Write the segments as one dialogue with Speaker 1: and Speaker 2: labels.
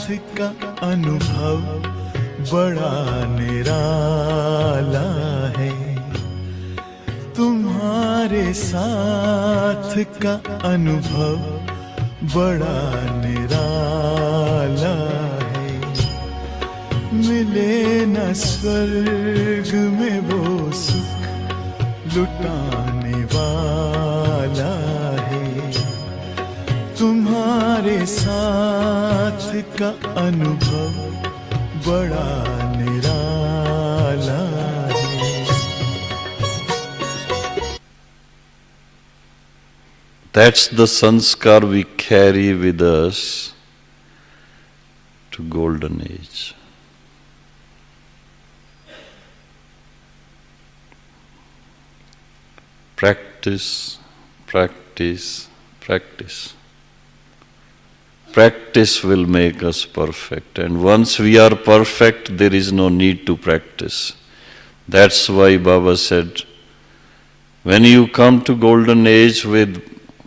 Speaker 1: साथ का अनुभव बड़ा निराला है। तुम्हारे साथ का अनुभव बड़ा निराला है। मिले न स्वर्ग में वो सुख लुटाने वाला है। तुम्हारे साथ का अनुभव बड़ा निराला है।
Speaker 2: That's the sanskar we carry with us to golden age. Practice, practice, practice. Practice will make us perfect, and once we are perfect, there is no need to practice. That's why Baba said, when you come to golden age with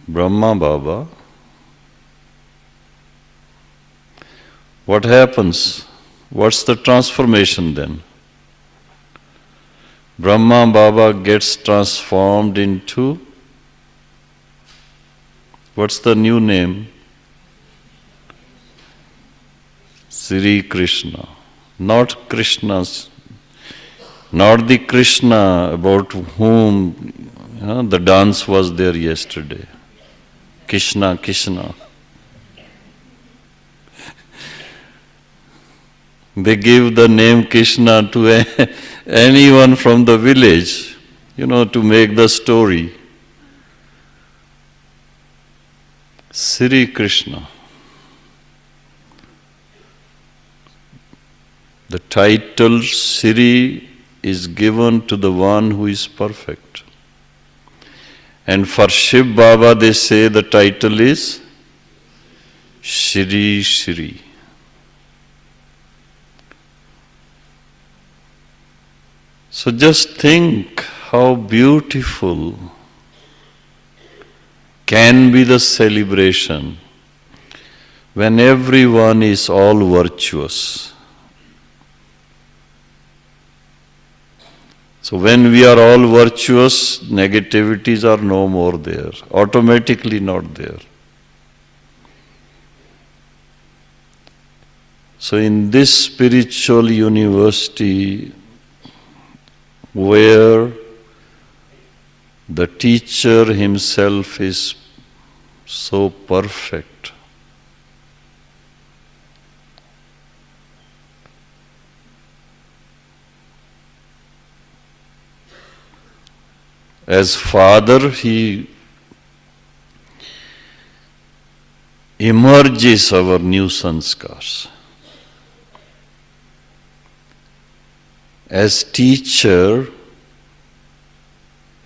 Speaker 2: Brahma Baba, what happens? What's the transformation then? Brahma Baba gets transformed into, what's the new name? Sri Krishna. Not Krishna's, not the Krishna about whom the dance was there yesterday. Krishna, Krishna. They give the name Krishna to anyone from the village, to make the story. Sri Krishna. The title Sri is given to the one who is perfect. And for Shiv Baba they say the title is Shri Shri. So just think how beautiful can be the celebration when everyone is all virtuous. So when we are all virtuous, negativities are no more there, automatically not there. So in this spiritual university where the teacher himself is so perfect, as father, he emerges our new sanskars. As teacher,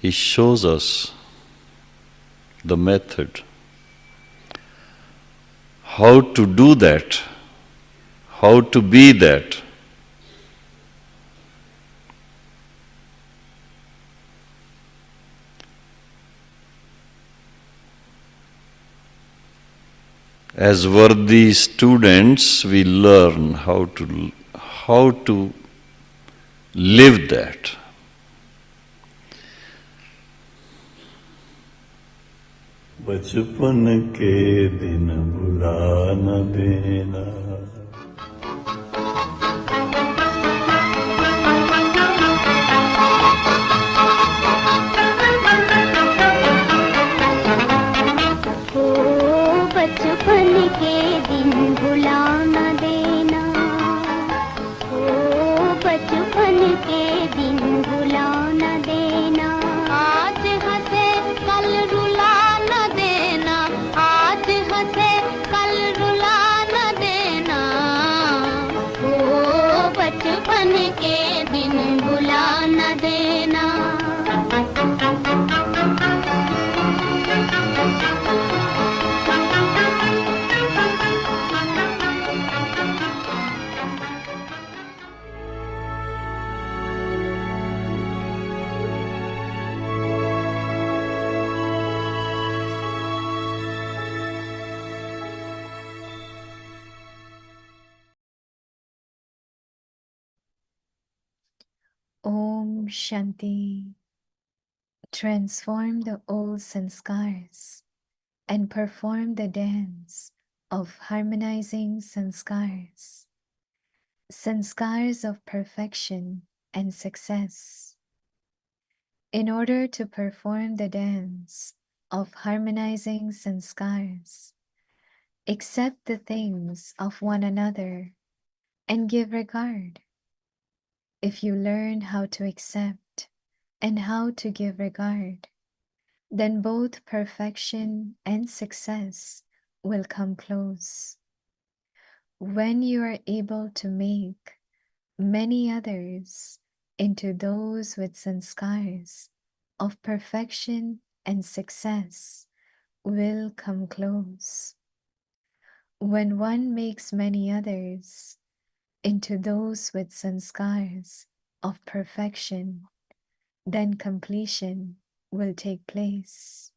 Speaker 2: he shows us the method, how to do that, how to be that. As worthy students, we learn how to live that.
Speaker 1: बचपन के दिन भुला न देना।
Speaker 3: Om Shanti. Transform the old sanskars and perform the dance of harmonizing sanskars. Sanskars of perfection and success. In order to perform the dance of harmonizing sanskars, accept the things of one another and give regard. If you learn how to accept and how to give regard, then both perfection and success will come close. When you are able to make many others into those with sanskars of perfection and success will come close. When one makes many others into those with sanskars of perfection, then completion will take place.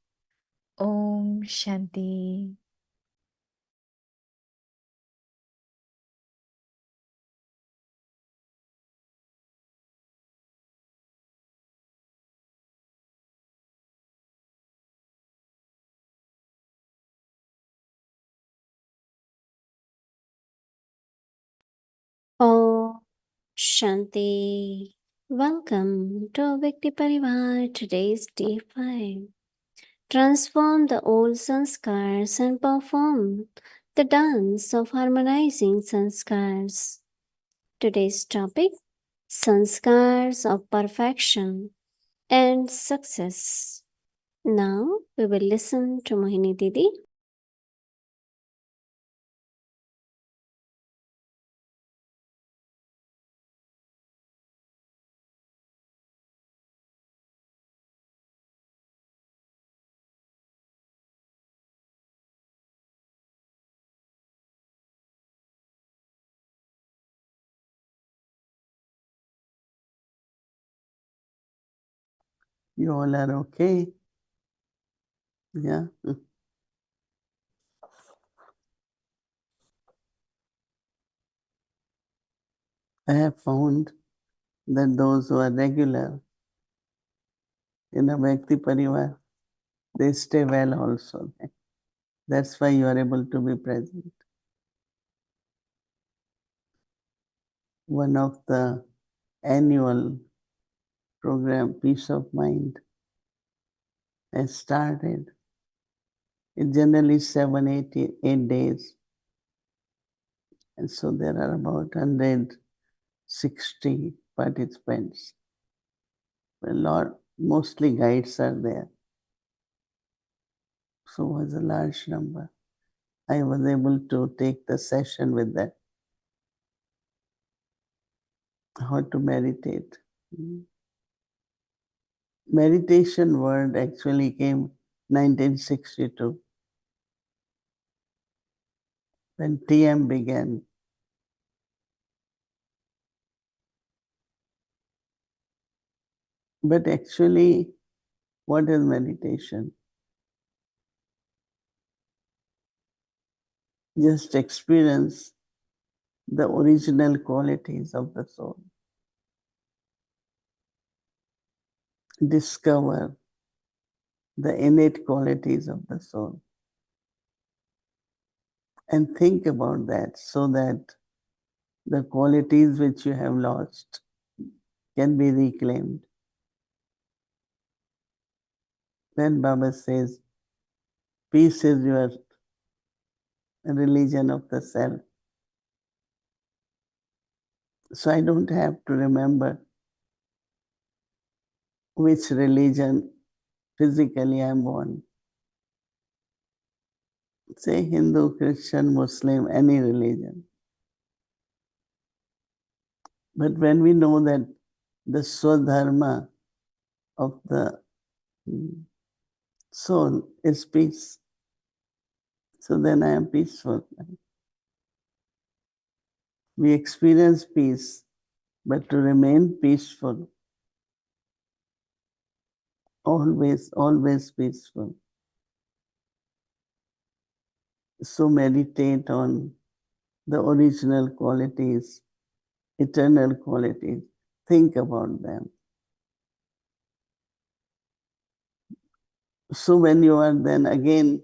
Speaker 3: Om Shanti.
Speaker 4: Oh, Shanti. Welcome to Vikti Parivar. Today's day 5. Transform the old sanskars and perform the dance of harmonizing sanskars. Today's topic Sanskars of perfection and success. Now we will listen to Mohini Didi.
Speaker 5: You all are okay? Yeah. I have found that those who are regular in a Bhakti Parivar, they stay well also. That's why you are able to be present. One of the annual program, Peace of Mind, has started. It generally 8 days. And so there are about 160 participants. A lot, mostly guides are there. So it was a large number. I was able to take the session with that, how to meditate. Meditation word actually came 1962 when TM began. But actually, what is meditation? Just experience the original qualities of the soul. Discover the innate qualities of the soul. And think about that so that the qualities which you have lost can be reclaimed. When Baba says, peace is your religion of the self. So I don't have to remember which religion physically I'm born. Say Hindu, Christian, Muslim, any religion. But when we know that the Swadharma of the soul is peace, so then I am peaceful. We experience peace, but to remain peaceful, always peaceful. So meditate on the original qualities, eternal qualities. Think about them. So when you are then again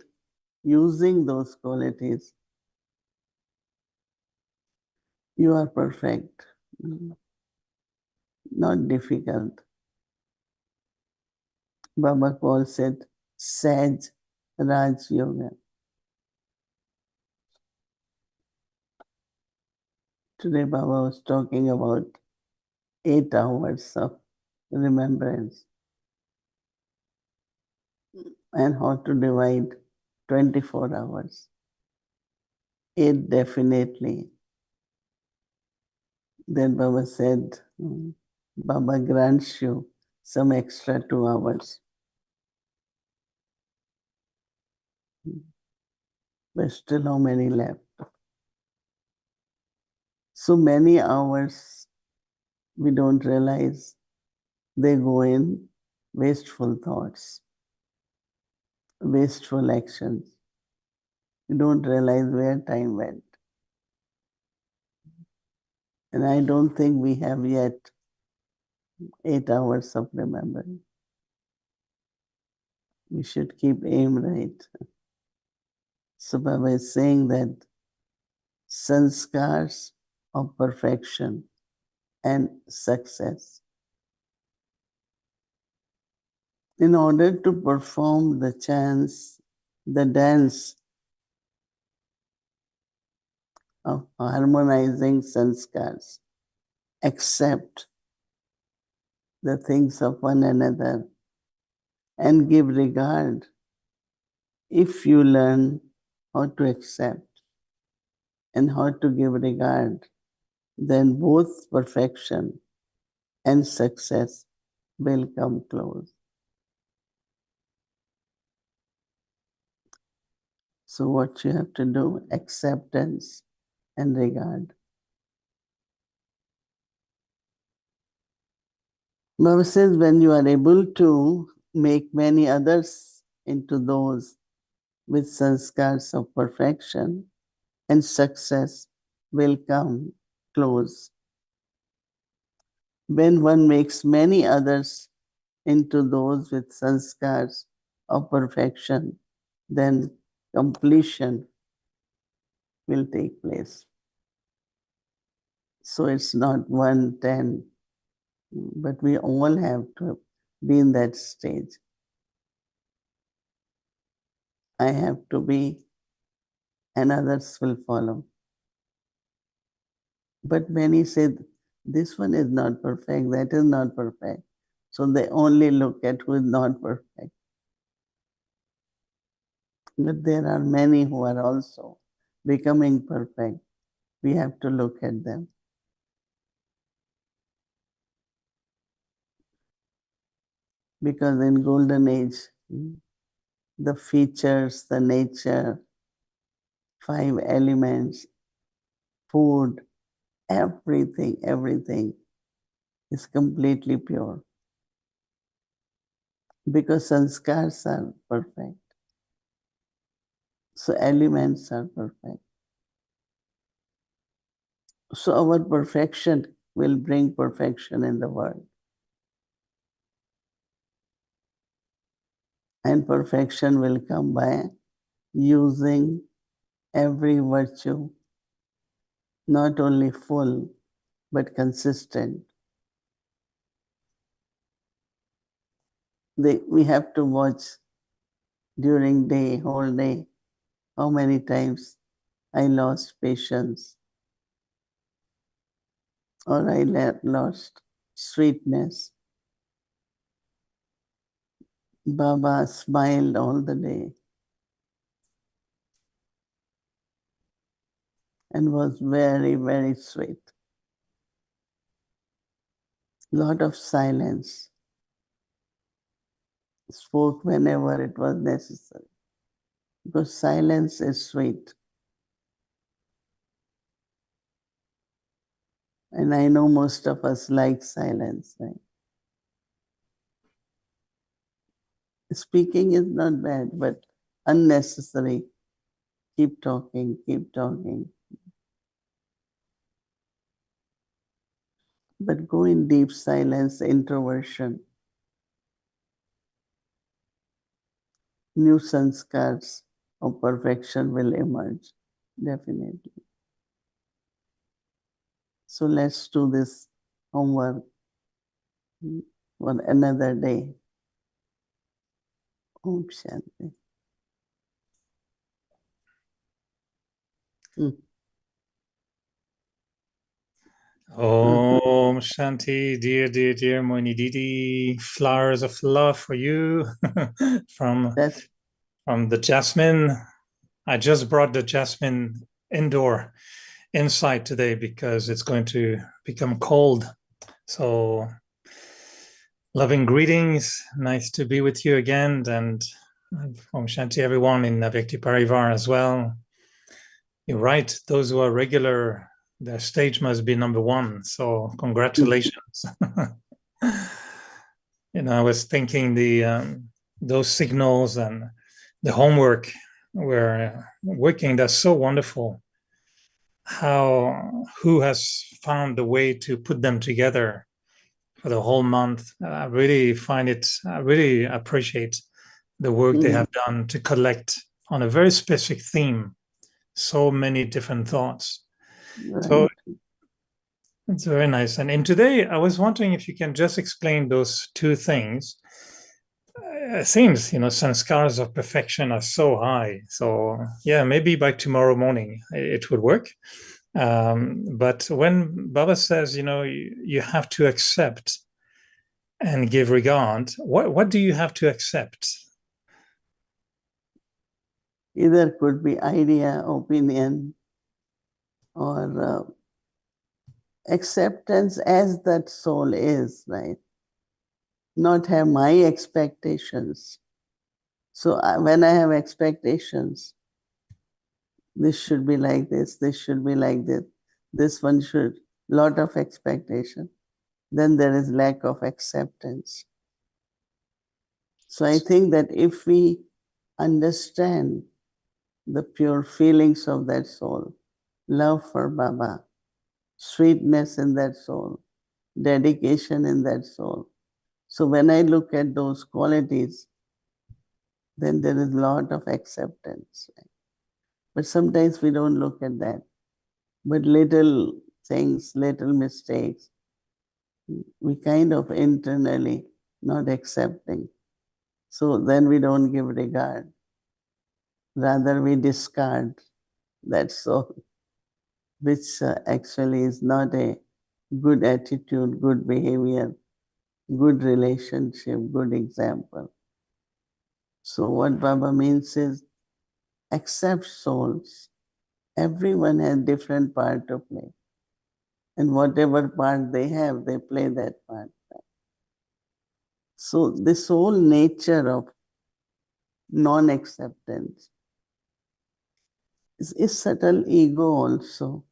Speaker 5: using those qualities, you are perfect, not difficult. Baba calls it Saj Raj Yoga. Today Baba was talking about 8 hours of remembrance and how to divide 24 hours. 8 definitely. Then Baba said, Baba grants you some extra 2 hours. But still how many left? So many hours we don't realize they go in wasteful thoughts, wasteful actions. You don't realize where time went. And I don't think we have yet 8 hours of remembering. We should keep aim right. So Baba is saying that sanskars of perfection and success. In order to perform the dance of harmonizing sanskars, accept the things of one another and give regard. If you learn how to accept and how to give regard, then both perfection and success will come close. So what you have to do, acceptance and regard. Baba says when you are able to make many others into those with sanskars of perfection, and success will come close. When one makes many others into those with sanskars of perfection, then completion will take place. So it's not 1, 10, but we all have to be in that stage. I have to be, and others will follow. But many say, this one is not perfect, that is not perfect. So they only look at who is not perfect. But there are many who are also becoming perfect. We have to look at them. Because in golden age, the features, the nature, 5 elements, food, everything is completely pure. Because sanskars are perfect. So elements are perfect. So our perfection will bring perfection in the world. And perfection will come by using every virtue, not only full, but consistent. We have to watch during day, whole day, how many times I lost patience or I lost sweetness. Baba smiled all the day and was very sweet. Lot of silence. Spoke whenever it was necessary. Because silence is sweet. And I know most of us like silence, right? Speaking is not bad, but unnecessary. Keep talking, keep talking. but go in deep silence, introversion. New sanskars of perfection will emerge, definitely. So let's do this homework for another day. Om Shanti.
Speaker 6: Om Shanti, dear Mohini Didi, flowers of love for you from the jasmine. I just brought the jasmine inside today because it's going to become cold. So loving greetings, nice to be with you again, and Om Shanti everyone in Avyakti Parivar as well. You're right, those who are regular, their stage must be number one. So congratulations. I was thinking those signals and the homework we're working, that's so wonderful. Who has found the way to put them together for the whole month? I really appreciate the work they have done to collect on a very specific theme so many different thoughts. Right. So it's very nice. And today, I was wondering if you can just explain those two things. It seems, sanskars of perfection are so high. So yeah, maybe by tomorrow morning it would work. But when Baba says, you have to accept and give regard, what do you have to accept?
Speaker 5: Either could be idea, opinion, or acceptance as that soul is, right? Not have my expectations. So when I have expectations, this should be like this should be like this one should, lot of expectation, then there is lack of acceptance. So I think that if we understand the pure feelings of that soul, love for Baba, sweetness in that soul, dedication in that soul. So when I look at those qualities, then there is a lot of acceptance. But sometimes we don't look at that. But little things, little mistakes, we kind of internally not accepting. So then we don't give regard. Rather, we discard that soul, which actually is not a good attitude, good behavior, good relationship, good example. So what Baba means is accept souls. Everyone has different part to play. And whatever part they have, they play that part. So this whole nature of non-acceptance is subtle ego also.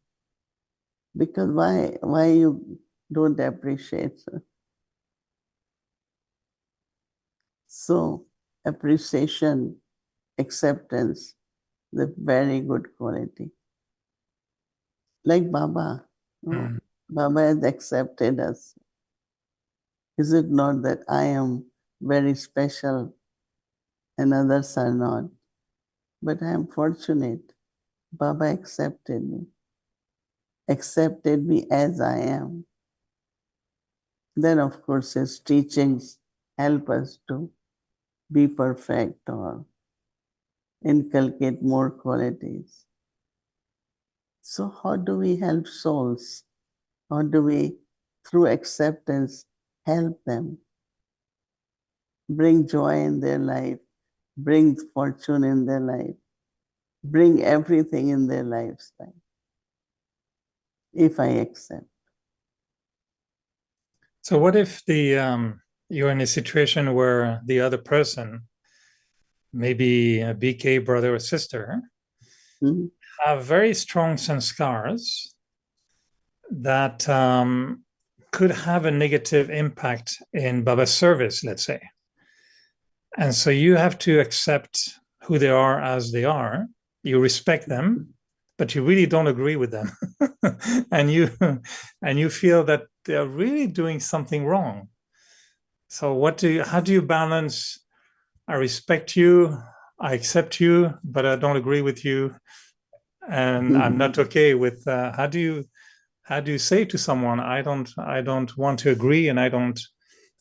Speaker 5: Because why you don't appreciate? So appreciation, acceptance, the very good quality. Like Baba. Baba has accepted us. Is it not that I am very special and others are not? But I am fortunate. Baba accepted me as I am. Then, of course, his teachings help us to be perfect or inculcate more qualities. So how do we help souls? How do we, through acceptance, help them? Bring joy in their life, bring fortune in their life, bring everything in their lives, right? If I accept.
Speaker 6: So what if you're in a situation where the other person, maybe a BK brother or sister, have very strong sanskars that could have a negative impact in Baba's service, let's say. And so you have to accept who they are as they are. You respect them, but you really don't agree with them. and you feel that they're really doing something wrong. So how do you balance, I respect you, I accept you, but I don't agree with you, and I'm not okay with how do you say to someone, I don't want to agree, and I don't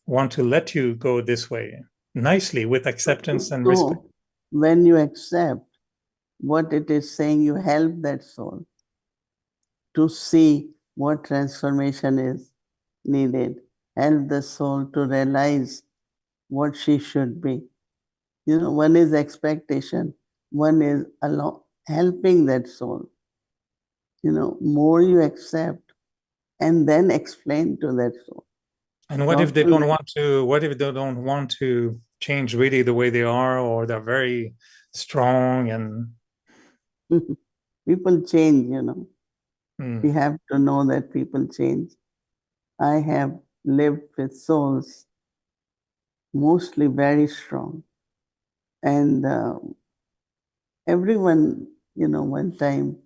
Speaker 6: want to let you go this way, nicely, with acceptance and respect.
Speaker 5: So when you accept, what it is saying, you help that soul to see what transformation is needed, help the soul to realize what she should be. One is expectation, one is helping that soul. More you accept and then explain to that soul.
Speaker 6: And what if they don't want to? What if they don't want to change really the way they are, or they're very strong and
Speaker 5: people change, We have to know that people change. I have lived with souls mostly very strong. And everyone, one time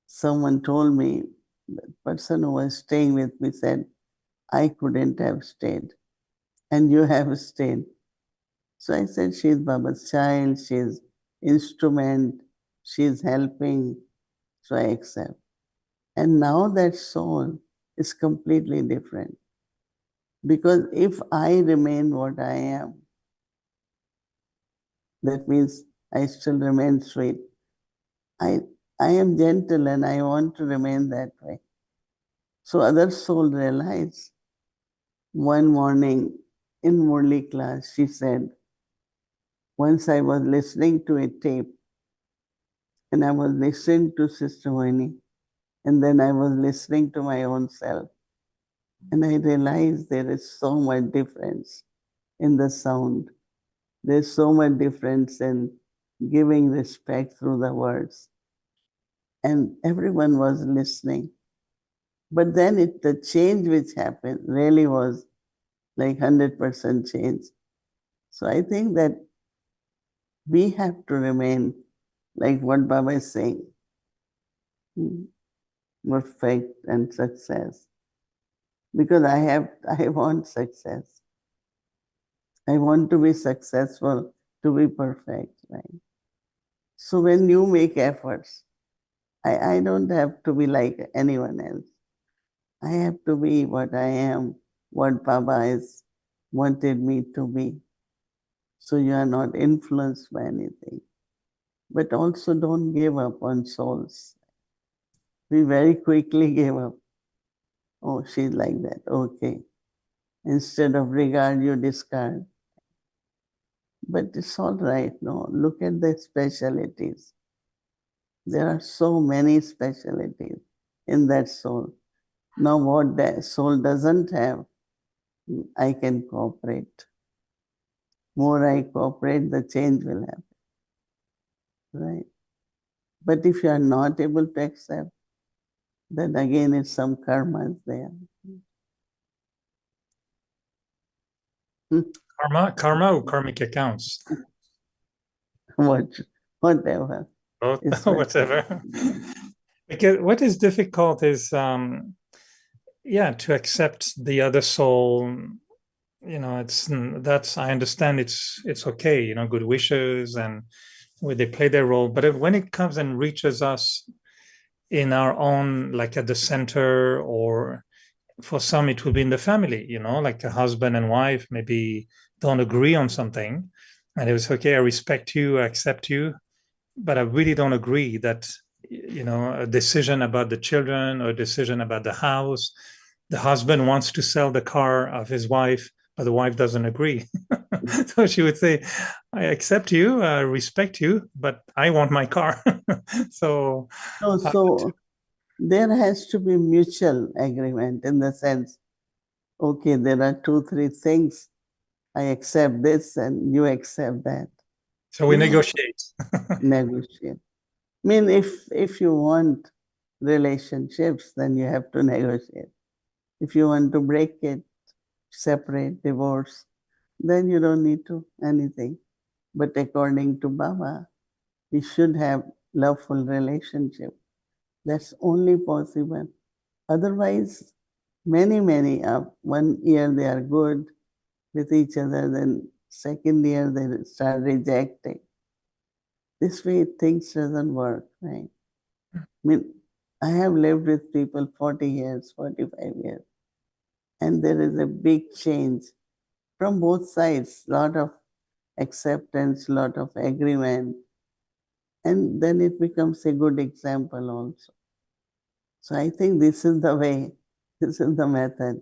Speaker 5: someone told me, the person who was staying with me said, I couldn't have stayed, and you have stayed. So I said, she's Baba's child, she's instrument, she's helping, so I accept. And now that soul is completely different. Because if I remain what I am, that means I still remain sweet. I am gentle and I want to remain that way. So other soul realized. One morning in Murli class, she said, once I was listening to a tape, and I was listening to Sister Mohini, and then I was listening to my own self. And I realized there is so much difference in the sound. There's so much difference in giving respect through the words. And everyone was listening. But then the change which happened really was like 100% change. So I think that we have to remain like what Baba is saying, perfect and success. Because I want success. I want to be successful, to be perfect, right? So when you make efforts, I don't have to be like anyone else. I have to be what I am, what Baba has wanted me to be. So you are not influenced by anything. But also don't give up on souls. We very quickly gave up. Oh, she's like that. Okay. Instead of regard, you discard. But it's all right. No, look at the specialities. There are so many specialities in that soul. Now, what that soul doesn't have, I can cooperate. More I cooperate, the change will happen. Right? But if you are not able to accept, then again it's some karma there.
Speaker 6: Karma or karmic accounts?
Speaker 5: Whatever.
Speaker 6: Whatever. Because what is difficult is, to accept the other soul. I understand it's okay. Good wishes and where they play their role, but when it comes and reaches us in our own, like at the center, or for some it will be in the family, like a husband and wife maybe don't agree on something, and it was okay, I respect you, I accept you, but I really don't agree that a decision about the children or a decision about the house, the husband wants to sell the car of his wife, but the wife doesn't agree. So she would say, I accept you, I respect you, but I want my car. So
Speaker 5: there has to be mutual agreement in the sense, okay, there are 2-3 things. I accept this and you accept that.
Speaker 6: So we negotiate.
Speaker 5: Negotiate. I mean, if you want relationships, then you have to negotiate. If you want to break it, separate, divorce, then you don't need to anything. But according to Baba, we should have loveful relationship. That's only possible. Otherwise, many, 1 year they are good with each other, then second year they start rejecting. This way things doesn't work, right? I mean, I have lived with people 40 years, 45 years, and there is a big change from both sides, lot of acceptance, lot of agreement, and then it becomes a good example also. So I think this is the way, this is the method.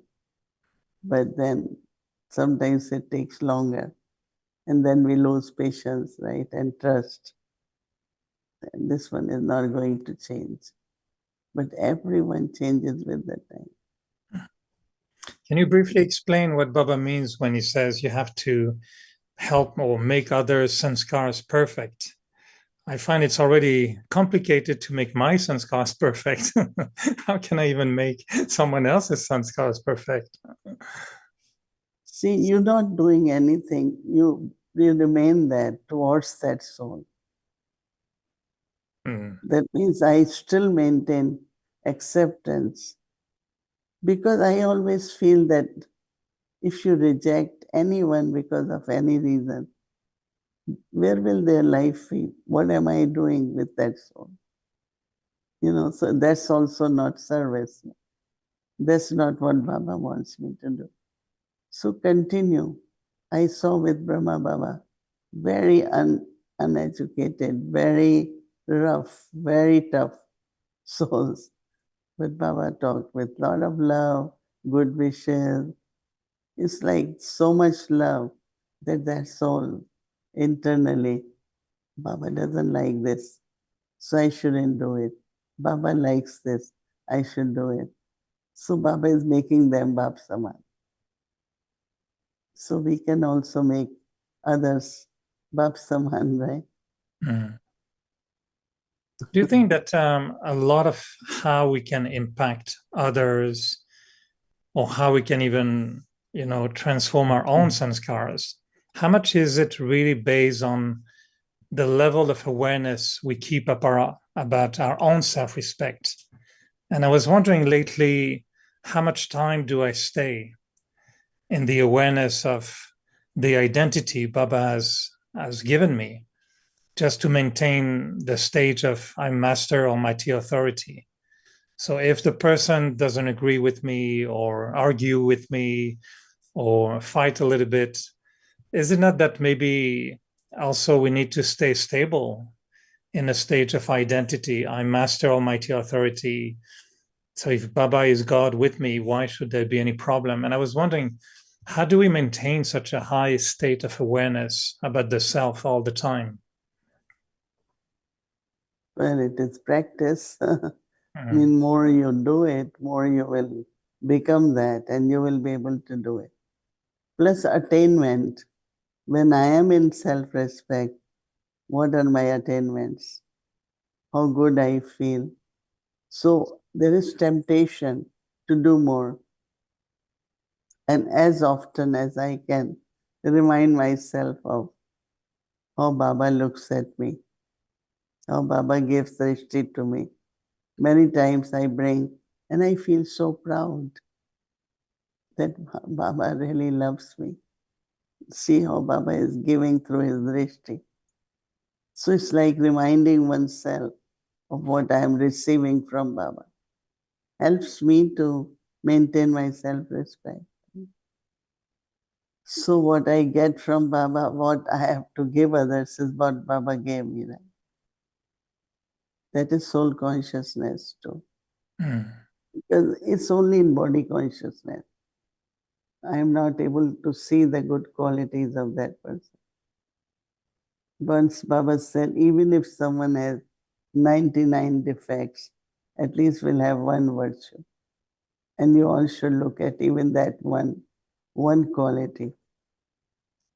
Speaker 5: But then sometimes it takes longer, and then we lose patience, right, and trust. And this one is not going to change. But everyone changes with the time.
Speaker 6: Can you briefly explain what Baba means when he says you have to help or make others' sanskars perfect? I find it's already complicated to make my sanskars perfect. How can I even make someone else's sanskars perfect?
Speaker 5: See, you're not doing anything. You remain there towards that soul. That means I still maintain acceptance, because I always feel that if you reject anyone because of any reason, where will their life be? What am I doing with that soul? So that's also not service. That's not what Baba wants me to do. So continue. I saw with Brahma Baba, very uneducated, very rough, very tough souls. But Baba talked with a lot of love, good wishes. It's like so much love that soul internally, Baba doesn't like this, so I shouldn't do it. Baba likes this, I should do it. So Baba is making them Bab Saman. So we can also make others Bab Saman, right?
Speaker 6: Do you think that a lot of how we can impact others, or how we can even, transform our own sanskars, how much is it really based on the level of awareness we keep up about our own self-respect? And I was wondering lately, how much time do I stay in the awareness of the identity Baba has given me, just to maintain the stage of I'm master, almighty authority. So if the person doesn't agree with me or argue with me or fight a little bit, is it not that maybe also we need to stay stable in a stage of identity? I'm master, almighty authority. So if Baba is God with me, why should there be any problem? And I was wondering, how do we maintain such a high state of awareness about the self all the time?
Speaker 5: Well, it is practice. I mean, more you do it, more you will become that, and you will be able to do it. Plus attainment. When I am in self-respect, what are my attainments? How good I feel. So there is temptation to do more. And as often as I can, remind myself of how Baba looks at me, how Baba gives drishti to me. Many times I bring, and I feel so proud that Baba really loves me. See how Baba is giving through his drishti. So it's like reminding oneself of what I am receiving from Baba. Helps me to maintain my self-respect. So what I get from Baba, what I have to give others is what Baba gave me. Right? That is soul consciousness too. Because it's only in body consciousness. I am not able to see the good qualities of that person. Once Baba said, even if someone has 99 defects, at least will have one virtue. And you all should look at even that one quality.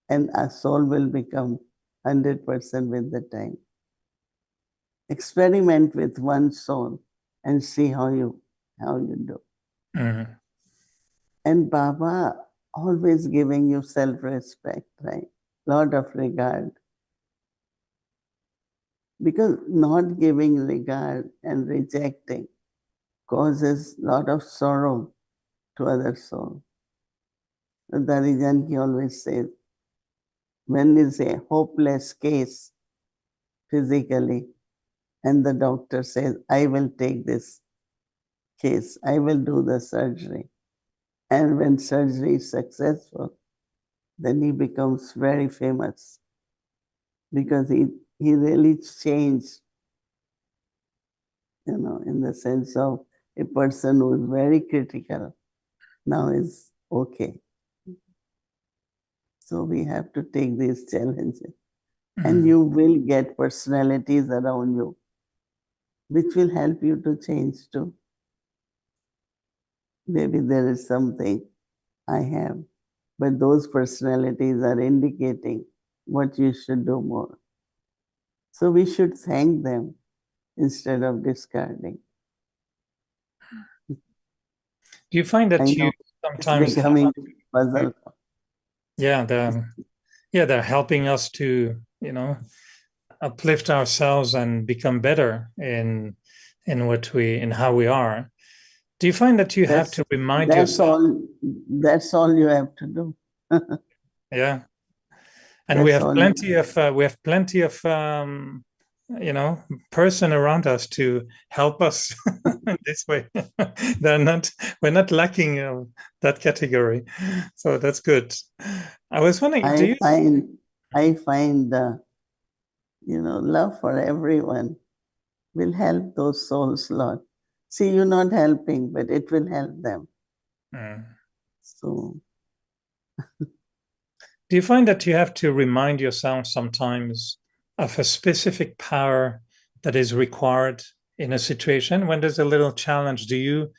Speaker 5: And our soul will become 100% with the time. Experiment with one soul and see how you do. And Baba always giving you self-respect, right? Lot of regard. Because not giving regard and rejecting causes a lot of sorrow to other souls. Darijanki always says, when is a hopeless case physically, and the doctor says, I will take this case, I will do the surgery. And when surgery is successful, then he becomes very famous because he really changed, in the sense of a person who is very critical now is okay. So we have to take these challenges. And you will get personalities around you which will help you to change too. Maybe there is something I have, but those personalities are indicating what you should do more. So we should thank them instead of discarding.
Speaker 6: Do you find that you sometimes
Speaker 5: it's becoming puzzle?
Speaker 6: Yeah, they're helping us to, uplift ourselves and become better in how we are. Do you find that you have to remind yourself?
Speaker 5: That's all you have to do.
Speaker 6: Yeah, and we have plenty of person around us to help us this way. We're not lacking that category, so that's good. I was wondering,
Speaker 5: I find love for everyone will help those souls a lot. See, you're not helping, but it will help them. So,
Speaker 6: do you find that you have to remind yourself sometimes of a specific power that is required in a situation when there's a little challenge? Do you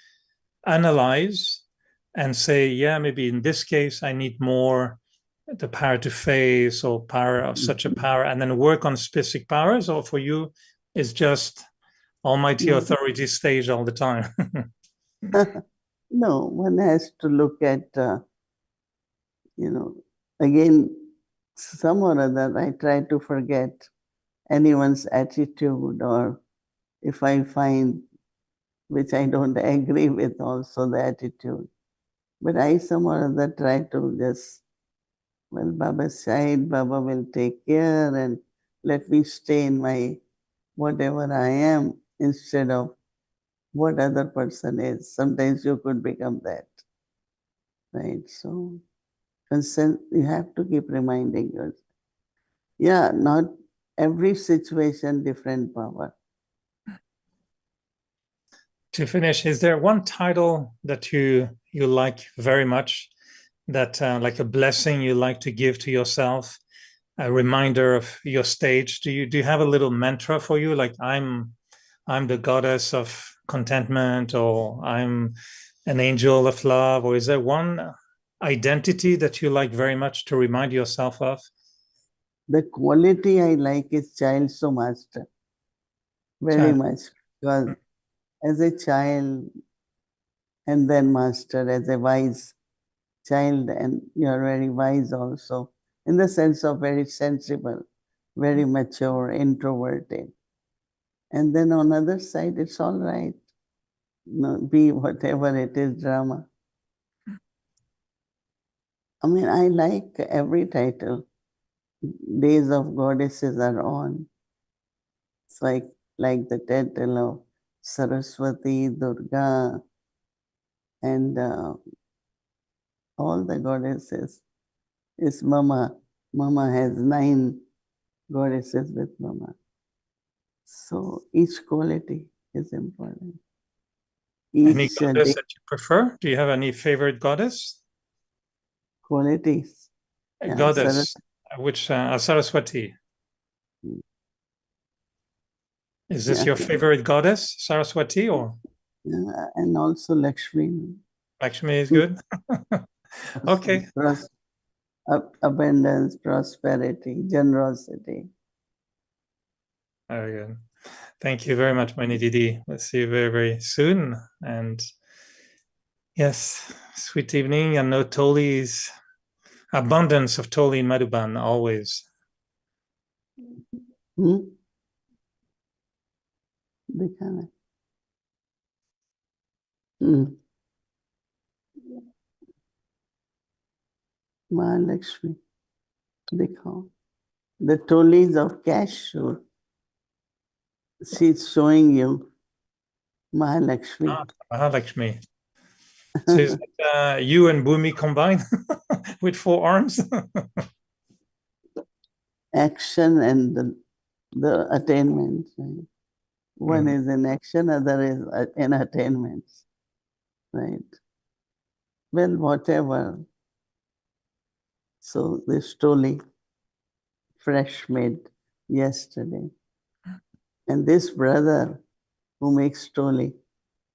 Speaker 6: analyze and say, yeah, maybe in this case I need more the power to face or power of such a power, and then work on specific powers? Or for you it's just almighty authority stage all the time?
Speaker 5: No, one has to look at again, some or other, I try to forget anyone's attitude, or if I find which I don't agree with also the attitude, but I some or other try to just, well, Baba's side, Baba will take care, and let me stay in my whatever I am instead of what other person is. Sometimes you could become that, right? So you have to keep reminding yourself. Yeah, not every situation, different power.
Speaker 6: To finish, is there one title that you like very much, that like a blessing you like to give to yourself, a reminder of your stage? Do you have a little mantra for you, like I'm the goddess of contentment, or I'm an angel of love? Or is there one identity that you like very much to remind yourself of?
Speaker 5: The quality I like is child so master, very much, because as a child and then master, as a wise child, and you're very wise also, in the sense of very sensible, very mature, introverted. And then on the other side, it's all right. Be whatever it is, drama. I mean, I like every title. Days of Goddesses are on. It's like the title of Saraswati, Durga, and all the goddesses. Is Mama. Mama has 9 goddesses with Mama. So each quality is important.
Speaker 6: Any goddess that you prefer? Do you have any favorite goddess?
Speaker 5: Qualities.
Speaker 6: Yeah, goddess, which Saraswati. Is this your favorite goddess, Saraswati, or?
Speaker 5: Yeah, and also Lakshmi.
Speaker 6: Lakshmi is good. Okay.
Speaker 5: Abundance, prosperity, generosity.
Speaker 6: Very good. Thank you very much, Mohini Didi. We'll see you very, very soon. And yes, sweet evening. I know Toli's abundance of Toli in Madhuban always.
Speaker 5: दिखाना। हम्म, Mahalakshmi, दिखाओ. The trolleys of cash show. She's showing you Mahalakshmi.
Speaker 6: Mahalakshmi. So is it you and Bhumi combined with 4 arms?
Speaker 5: Action and the attainment. Right? One is in action, other is in attainments. Right? Well, whatever. So this trolley, fresh made yesterday. And this brother who makes trolley,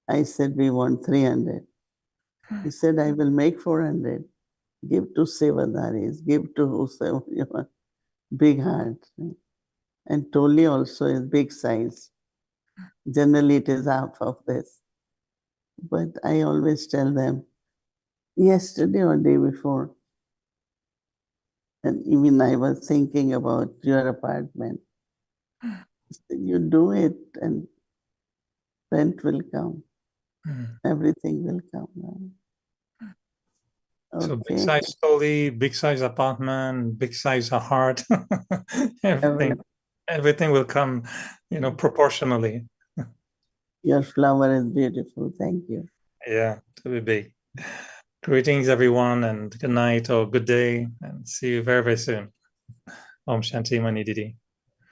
Speaker 5: I said, we want 300. He said, I will make 400. Give to Sevadaris, give to whosoever you want. Big heart. Right? And trolley also is big size. Generally, it is half of this. But I always tell them, yesterday or day before, and even I was thinking about your apartment. You do it and rent will come. Everything will come. Right? Okay.
Speaker 6: So big size trolley, big size apartment, big size heart. Everything will come, proportionally.
Speaker 5: Your flower is beautiful. Thank you.
Speaker 6: Yeah, to be big. Greetings, everyone, and good night or good day, and see you very, very soon. Om Shanti Mohini Didi.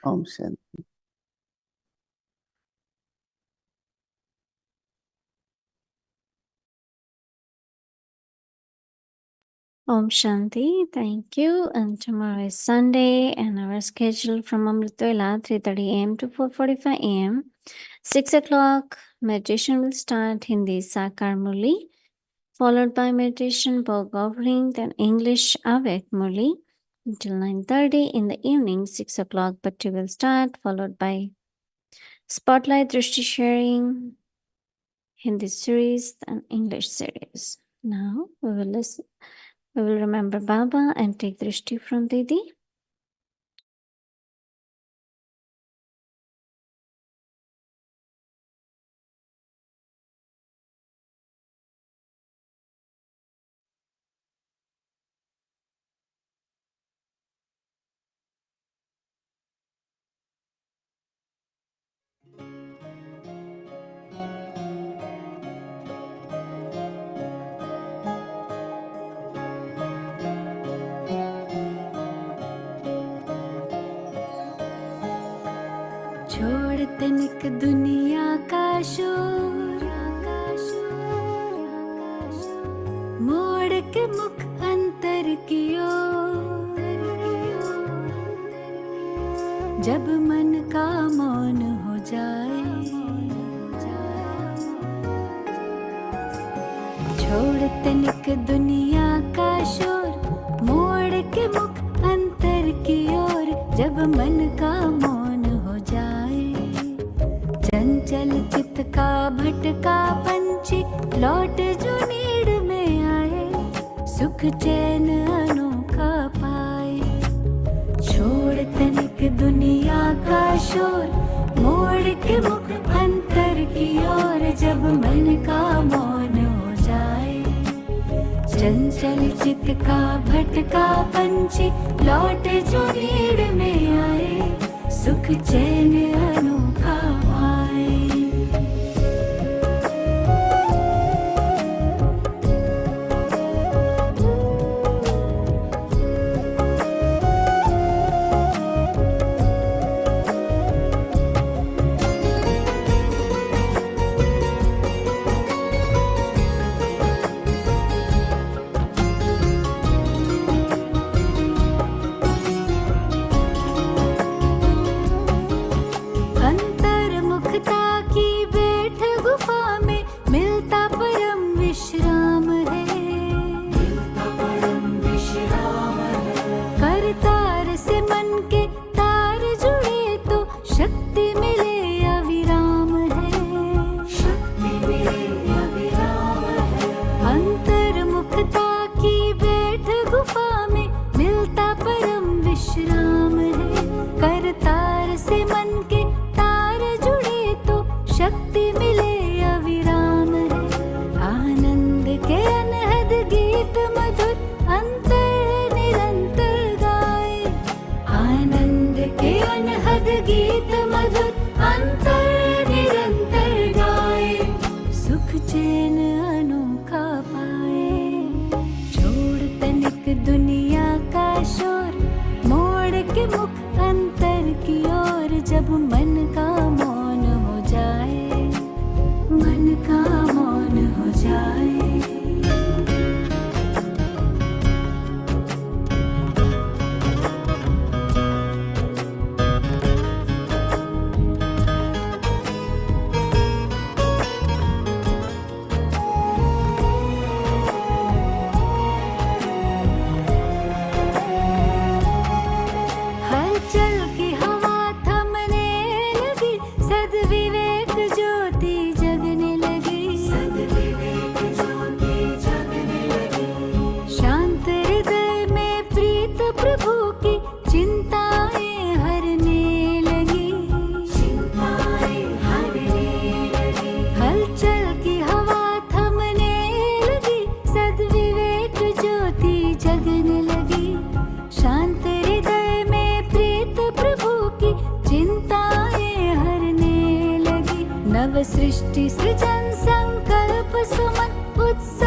Speaker 5: Om Shanti.
Speaker 4: Om Shanti, thank you. And tomorrow is Sunday, and our schedule from Amritwela 3:30 a.m. to 4:45 a.m. 6 o'clock, meditation will start Hindi Sakar Murli, followed by meditation Bog offering, then English Avet Murli until 9:30 in the evening. 6 o'clock, Bhakti will start, followed by Spotlight Drishti sharing, Hindi series, and English series. Now we will listen. We will remember Baba and take Drishti from Didi.
Speaker 7: छोड़ तनिक दुनिया का शोर, मोड़ के मुख अंतर की ओर, जब मन का मौन हो जाए, छोड़ तनिक दुनिया का शोर, मोड़ के मुख अंतर की ओर, जब मन का मौन हो जाए, चंचल चित्त का भटका पंछी लौट जो नीड़ में आए, सुख चैन अनोखा पाए, छोड़ तनिक दुनिया का शोर, मोड़ के मुख अंतर की ओर, जब मन का मौन हो जाए, चंचल चित्त का भटका पंछी लौट जो नीड़ में आए, सुख चैन अनोखा पाए। सृष्टि सृजन संकल्प सुमन उत्सव